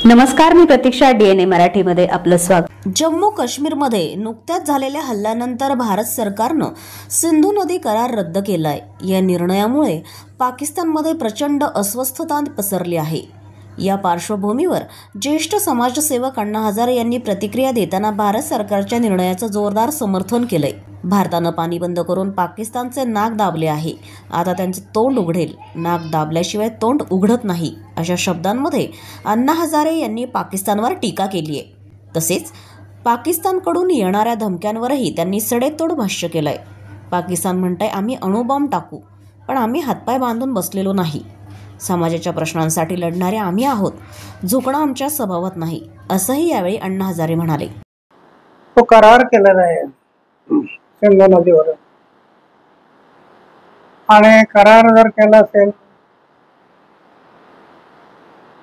नमस्कार, मी प्रतीक्षा. DNA मराठीमध्ये आपलं स्वागत. जम्मू काश्मीरमध्ये नुकत्याच झालेल्या हल्ल्यानंतर भारत सरकारनं सिंधू नदी करार रद्द केलाय. या निर्णयामुळे पाकिस्तानमध्ये प्रचंड अस्वस्थता पसरली आहे. या पार्श्वभूमीवर ज्येष्ठ समाजसेवक अण्णा हजारे यांनी प्रतिक्रिया देताना भारत सरकारच्या निर्णयाचं जोरदार समर्थन केलंय. भारतानं पाणी बंद करून पाकिस्तानचे नाक दाबले आहे. आता त्यांचे तोंड उघडेल. नाक दाबल्याशिवाय तोंड उघडत नाही, अशा शब्दांमध्ये अण्णा हजारे यांनी पाकिस्तानवर टीका केली आहे. तसेच पाकिस्तानकडून येणाऱ्या धमक्यांवरही त्यांनी सडेतोड भाष्य केलंय. पाकिस्तान म्हणतंय आम्ही अणुबॉम्ब टाकू, पण आम्ही हातपाय बांधून बसलेलो नाही. समाजाच्या प्रश्नांसाठी लढणारे आम्ही आहोत. झुकणं आमच्या स्वभावात नाही, असंही यावेळी अण्णा हजारे म्हणाले. तो करार केलेला आहे सिंधू नदीवर, आणि करार जर केला असेल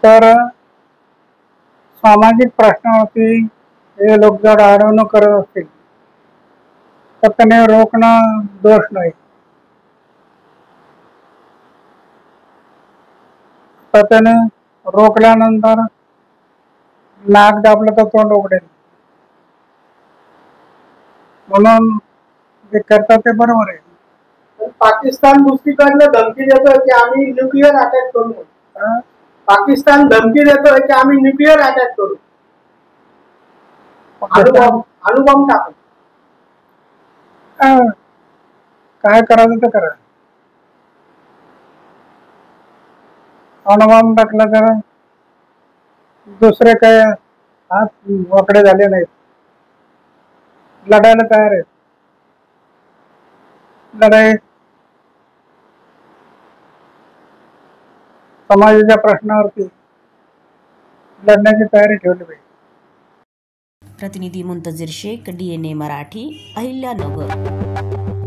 तर सामाजिक प्रश्नावरती हे लोक जर अडवणूक करत असतील तर त्याने रोखणं दोष नाही. तर त्याने रोखल्यानंतर नाक दाबलं तर तोंड उघडेल. म्हणून जे करतात ते बरोबर आहे. पाकिस्तान दुसरीकडनं धमकी देतोय की आम्ही न्यूक्लिअर अटॅक करू. पाकिस्तान धमकी देतोय की आम्ही न्यूक्लिअर अटॅक करू, अणुबॉम्ब टाकू. काय करायचं ते करा. अणुबॉम्ब टाकला तर दुसरे काय हात वाकडे झाले नाहीत, लढायला तयार आहेत. लढाई समाजाच्या प्रश्नावरती लढण्याची तयारी ठेवली पाहिजे. प्रतिनिधी मुंतजीर शेख, DNA मराठी, अहिल्यानगर.